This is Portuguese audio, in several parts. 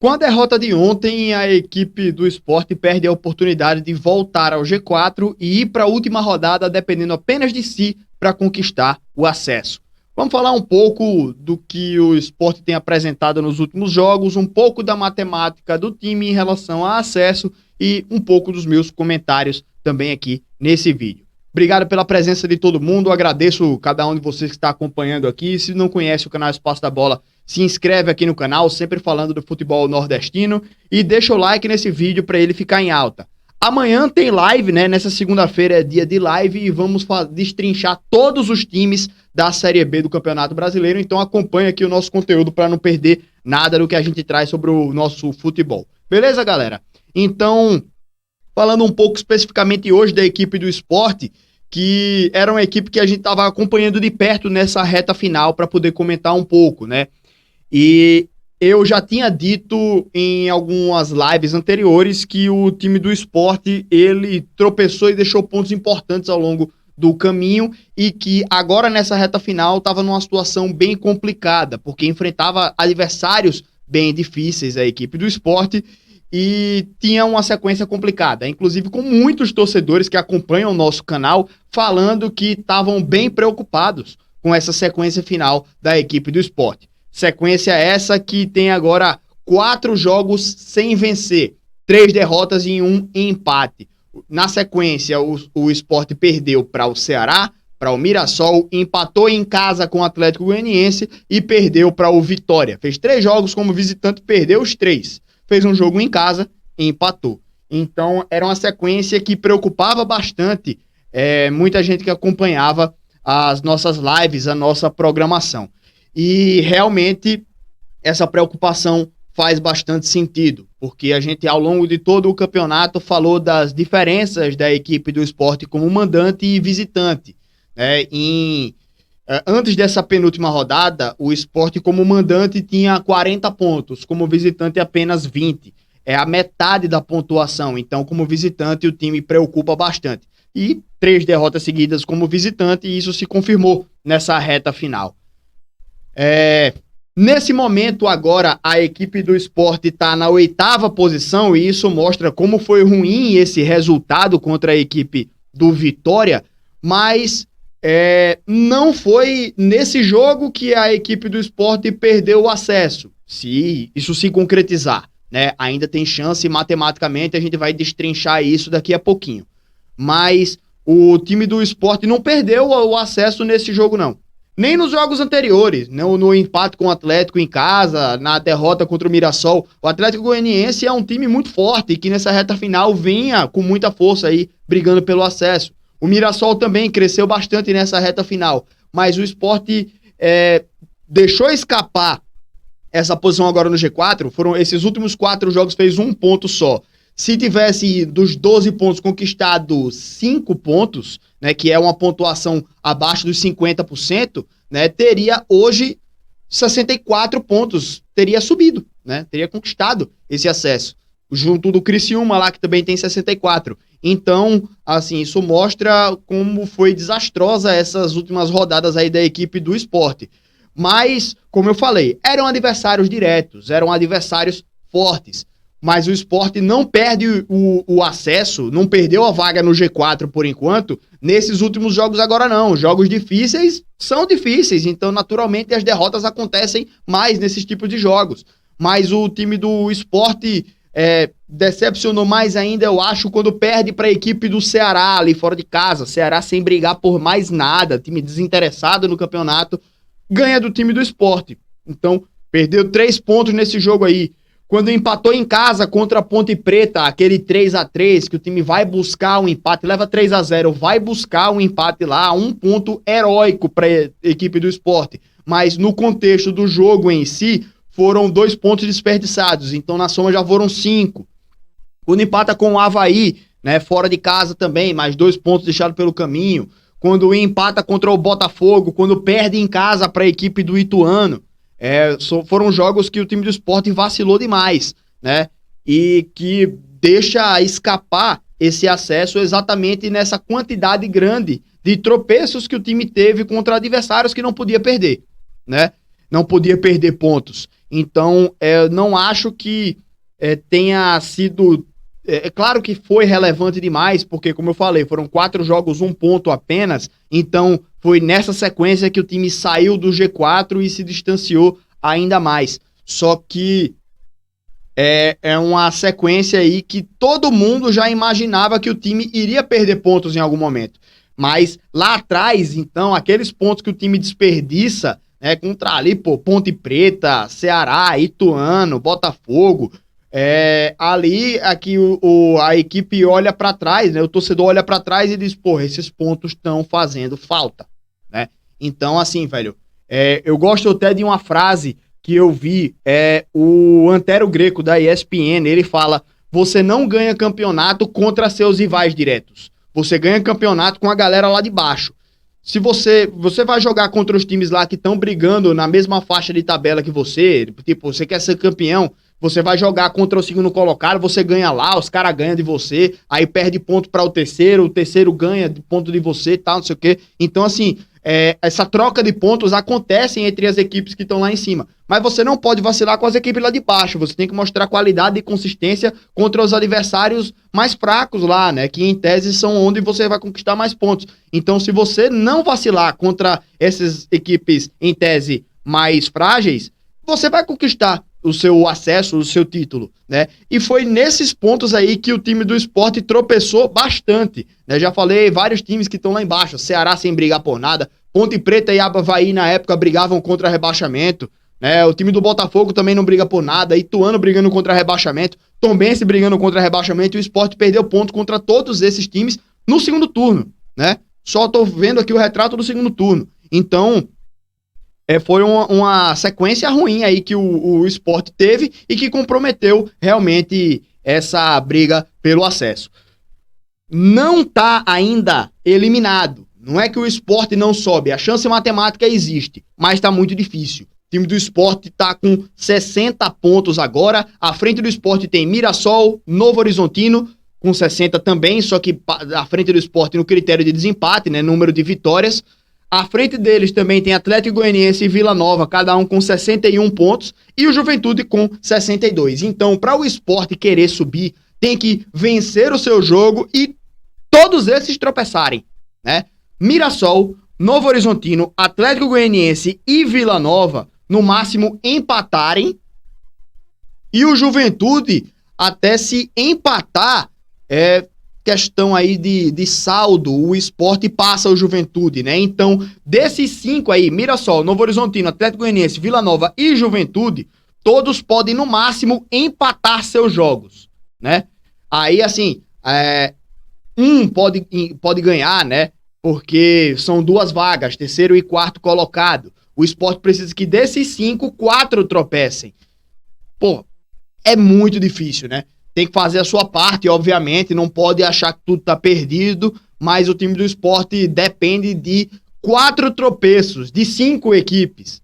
Com a derrota de ontem, a equipe do Sport perde a oportunidade de voltar ao G4 e ir para a última rodada dependendo apenas de si para conquistar o acesso. Vamos falar um pouco do que o Sport tem apresentado nos últimos jogos, um pouco da matemática do time em relação a acesso e um pouco dos meus comentários também aqui nesse vídeo. Obrigado pela presença de todo mundo, agradeço cada um de vocês que está acompanhando aqui. Se não conhece o canal Espaço da Bola, se inscreve aqui no canal, sempre falando do futebol nordestino, e deixa o like nesse vídeo para ele ficar em alta. Amanhã tem live, né? Nessa segunda-feira é dia de live e vamos destrinchar todos os times da Série B do Campeonato Brasileiro, então acompanha aqui o nosso conteúdo para não perder nada do que a gente traz sobre o nosso futebol. Beleza, galera? Então, falando um pouco especificamente hoje da equipe do Sport, que era uma equipe que a gente estava acompanhando de perto nessa reta final para poder comentar um pouco, né? E eu já tinha dito em algumas lives anteriores que o time do Sport, ele tropeçou e deixou pontos importantes ao longo do caminho e que agora nessa reta final estava numa situação bem complicada, porque enfrentava adversários bem difíceis a equipe do Sport e tinha uma sequência complicada, inclusive com muitos torcedores que acompanham o nosso canal falando que estavam bem preocupados com essa sequência final da equipe do Sport. Sequência essa que tem agora 4 jogos sem vencer, 3 derrotas e 1 empate. Na sequência, o Sport perdeu para o Ceará, para o Mirassol, empatou em casa com o Atlético Goianiense e perdeu para o Vitória. Fez 3 jogos como visitante, perdeu os 3. Fez um jogo em casa e empatou. Então, era uma sequência que preocupava bastante muita gente que acompanhava as nossas lives, a nossa programação. E realmente essa preocupação faz bastante sentido, porque a gente ao longo de todo o campeonato falou das diferenças da equipe do Sport como mandante e visitante. Antes dessa penúltima rodada, o Sport como mandante tinha 40 pontos, como visitante apenas 20. É a metade da pontuação, então como visitante o time preocupa bastante. E 3 derrotas seguidas como visitante, e isso se confirmou nessa reta final. Nesse momento agora a equipe do Sport está na 8ª posição e isso mostra como foi ruim esse resultado contra a equipe do Vitória, mas não foi nesse jogo que a equipe do Sport perdeu o acesso. Se isso se concretizar, né, ainda tem chance matematicamente, a gente vai destrinchar isso daqui a pouquinho. Mas o time do Sport não perdeu o acesso nesse jogo não. Nem nos jogos anteriores, no empate com o Atlético em casa, na derrota contra o Mirassol. O Atlético Goianiense é um time muito forte e que nessa reta final vinha com muita força aí, brigando pelo acesso. O Mirassol também cresceu bastante nessa reta final, mas o Sport deixou escapar essa posição agora no G4. Foram esses últimos 4 jogos, fez 1 ponto só. Se tivesse dos 12 pontos conquistado 5 pontos, né, que é uma pontuação abaixo dos 50%, né, teria hoje 64 pontos, teria subido, né, teria conquistado esse acesso. Junto do Criciúma lá, que também tem 64. Então, assim, isso mostra como foi desastrosa essas últimas rodadas aí da equipe do Sport. Mas, como eu falei, eram adversários diretos, eram adversários fortes. Mas o Sport não perde o acesso, não perdeu a vaga no G4 por enquanto, nesses últimos jogos agora não. Jogos difíceis são difíceis, então naturalmente as derrotas acontecem mais nesses tipos de jogos. Mas o time do Sport decepcionou mais ainda, eu acho, quando perde para a equipe do Ceará ali fora de casa. Ceará sem brigar por mais nada, time desinteressado no campeonato, ganha do time do Sport. Então, perdeu 3 pontos nesse jogo aí. Quando empatou em casa contra a Ponte Preta, aquele 3-3, que o time vai buscar um empate, leva 3-0, vai buscar um empate lá, 1 ponto heróico para a equipe do Sport. Mas no contexto do jogo em si, foram 2 pontos desperdiçados, então na soma já foram 5. Quando empata com o Avaí, né, fora de casa também, mais 2 pontos deixados pelo caminho. Quando empata contra o Botafogo, quando perde em casa para a equipe do Ituano. Foram jogos que o time do Sport vacilou demais, né? E que deixa escapar esse acesso exatamente nessa quantidade grande de tropeços que o time teve contra adversários que não podia perder, né? Não podia perder pontos. Então, não acho que tenha sido... É claro que foi relevante demais, porque, como eu falei, foram 4 jogos, 1 ponto apenas. Então, foi nessa sequência que o time saiu do G4 e se distanciou ainda mais. Só que é uma sequência aí que todo mundo já imaginava que o time iria perder pontos em algum momento. Mas lá atrás, então, aqueles pontos que o time desperdiça, né, contra ali, pô, Ponte Preta, Ceará, Ituano, Botafogo, ali aqui a equipe olha para trás, né, o torcedor olha para trás e diz, pô, esses pontos estão fazendo falta, né? Então, assim, velho, eu gosto até de uma frase que eu vi, o Antero Greco da ESPN, ele fala, você não ganha campeonato contra seus rivais diretos, você ganha campeonato com a galera lá de baixo. Se você vai jogar contra os times lá que estão brigando na mesma faixa de tabela que você, tipo, você quer ser campeão, você vai jogar contra o segundo colocado, você ganha lá, os caras ganham de você, aí perde ponto para o terceiro ganha de ponto de você e tal, não sei o quê. Então, assim, essa troca de pontos acontece entre as equipes que estão lá em cima. Mas você não pode vacilar com as equipes lá de baixo, você tem que mostrar qualidade e consistência contra os adversários mais fracos lá, né? Que em tese são onde você vai conquistar mais pontos. Então, se você não vacilar contra essas equipes em tese mais frágeis, você vai conquistar o seu acesso, o seu título, né? E foi nesses pontos aí que o time do Sport tropeçou bastante, né? Já falei, vários times que estão lá embaixo, Ceará sem brigar por nada, Ponte Preta e Avaí na época brigavam contra rebaixamento, né? O time do Botafogo também não briga por nada, Ituano brigando contra rebaixamento, Tombense brigando contra rebaixamento, e o Sport perdeu ponto contra todos esses times no segundo turno, né? Só tô vendo aqui o retrato do segundo turno. Então, foi uma sequência ruim aí que o Sport teve e que comprometeu realmente essa briga pelo acesso. Não tá ainda eliminado. Não é que o Sport não sobe, a chance matemática existe, mas tá muito difícil. O time do Sport tá com 60 pontos agora, à frente do Sport tem Mirassol, Novo Horizontino, com 60 também, só que à frente do Sport no critério de desempate, né, número de vitórias. À frente deles também tem Atlético Goianiense e Vila Nova, cada um com 61 pontos, e o Juventude com 62. Então, para o Sport querer subir, tem que vencer o seu jogo e todos esses tropeçarem, né? Mirassol, Novo Horizontino, Atlético Goianiense e Vila Nova, no máximo empatarem, e o Juventude, até se empatar, questão aí de saldo, o Sport passa o Juventude, né? Então, desses 5 aí, Mirassol, Novo Horizontino, Atlético Goianiense, Vila Nova e Juventude, todos podem, no máximo, empatar seus jogos, né? Aí, assim, um pode ganhar, né? Porque são 2 vagas, terceiro e quarto colocado. O Sport precisa que desses 5, 4 tropecem. Pô, é muito difícil, né? Tem que fazer a sua parte, obviamente, não pode achar que tudo tá perdido, mas o time do Sport depende de 4 tropeços, de 5 equipes.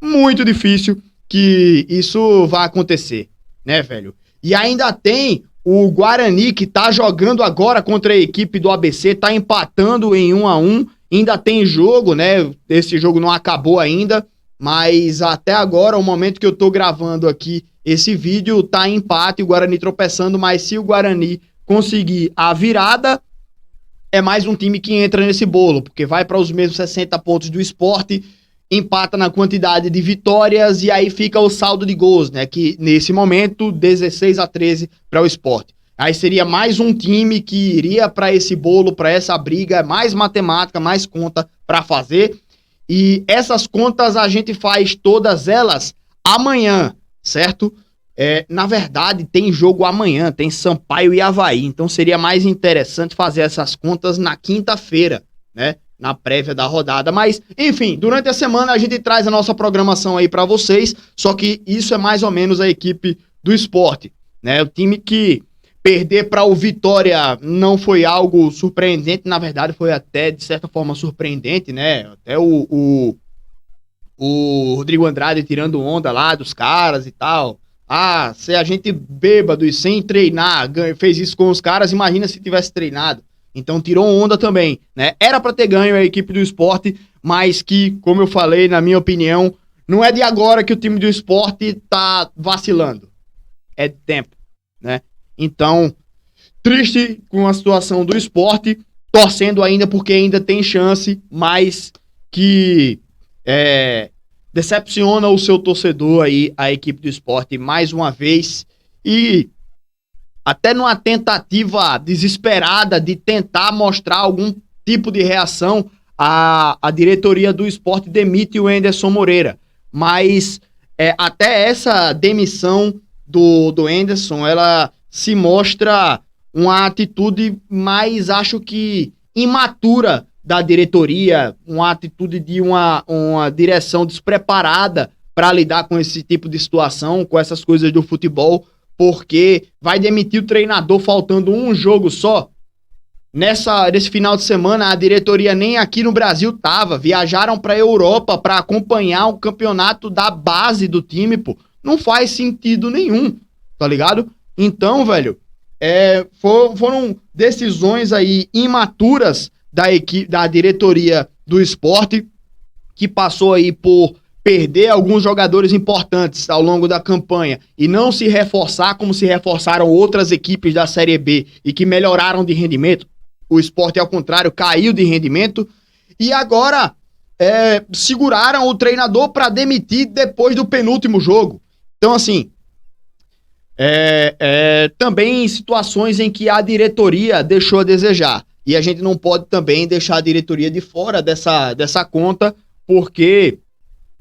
Muito difícil que isso vá acontecer, né, velho? E ainda tem o Guarani, que tá jogando agora contra a equipe do ABC, tá empatando em 1-1, ainda tem jogo, né? Esse jogo não acabou ainda, mas até agora, o momento que eu tô gravando aqui esse vídeo, tá em empate, o Guarani tropeçando, mas se o Guarani conseguir a virada, é mais um time que entra nesse bolo, porque vai para os mesmos 60 pontos do Sport, empata na quantidade de vitórias e aí fica o saldo de gols, né? Que nesse momento, 16-13 para o Sport. Aí seria mais um time que iria para esse bolo, para essa briga, mais matemática, mais conta para fazer. E essas contas a gente faz todas elas amanhã, certo? Na verdade, tem jogo amanhã, tem Sampaio e Avaí, então seria mais interessante fazer essas contas na quinta-feira, né? Na prévia da rodada, mas, enfim, durante a semana a gente traz a nossa programação aí pra vocês, só que isso é mais ou menos a equipe do Sport, né? O time que perder para o Vitória não foi algo surpreendente, na verdade foi até, de certa forma, surpreendente, né? Até o Rodrigo Andrade tirando onda lá dos caras e tal. Ah, se a gente bêbado e sem treinar fez isso com os caras, imagina se tivesse treinado. Então tirou onda também, né? Era pra ter ganho a equipe do Sport, mas que, como eu falei, na minha opinião, não é de agora que o time do Sport tá vacilando. É de tempo, né? Então, triste com a situação do Sport, torcendo ainda porque ainda tem chance, mas que decepciona o seu torcedor aí, a equipe do Sport, mais uma vez, e até numa tentativa desesperada de tentar mostrar algum tipo de reação, a diretoria do Sport demite o Anderson Moreira. Mas até essa demissão do Anderson, ela se mostra uma atitude mais, acho que, imatura da diretoria, uma atitude de uma direção despreparada para lidar com esse tipo de situação, com essas coisas do futebol, porque vai demitir o treinador faltando um jogo só. Nesse final de semana, a diretoria nem aqui no Brasil tava. Viajaram pra Europa pra acompanhar o campeonato da base do time, pô. Não faz sentido nenhum, tá ligado? Então, velho, foram decisões aí imaturas da diretoria do Sport, que passou aí por perder alguns jogadores importantes ao longo da campanha e não se reforçar como se reforçaram outras equipes da Série B e que melhoraram de rendimento. O Sport, ao contrário, caiu de rendimento. E agora seguraram o treinador para demitir depois do penúltimo jogo. Então, assim, também situações em que a diretoria deixou a desejar. E a gente não pode também deixar a diretoria de fora dessa conta, porque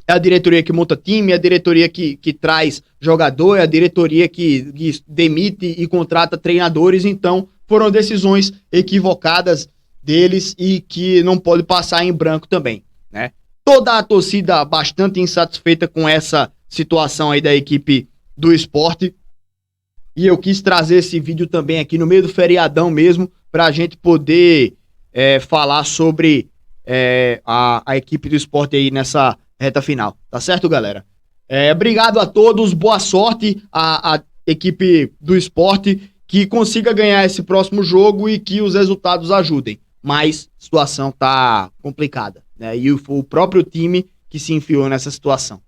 é a diretoria que monta time, é a diretoria que traz jogador, é a diretoria que demite e contrata treinadores. Então, foram decisões equivocadas deles e que não pode passar em branco também, né? Toda a torcida bastante insatisfeita com essa situação aí da equipe do Sport. E eu quis trazer esse vídeo também aqui no meio do feriadão mesmo, pra gente poder falar sobre a equipe do Sport aí nessa reta final. Tá certo, galera? Obrigado a todos, boa sorte à equipe do Sport, que consiga ganhar esse próximo jogo e que os resultados ajudem. Mas a situação tá complicada, né? E foi o próprio time que se enfiou nessa situação.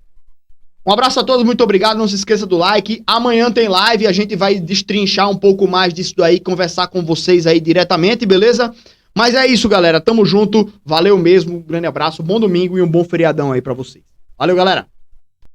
Um abraço a todos, muito obrigado, não se esqueça do like. Amanhã tem live, a gente vai destrinchar um pouco mais disso daí, conversar com vocês aí diretamente, beleza? Mas é isso, galera, tamo junto, valeu mesmo, um grande abraço, bom domingo e um bom feriadão aí pra vocês. Valeu, galera!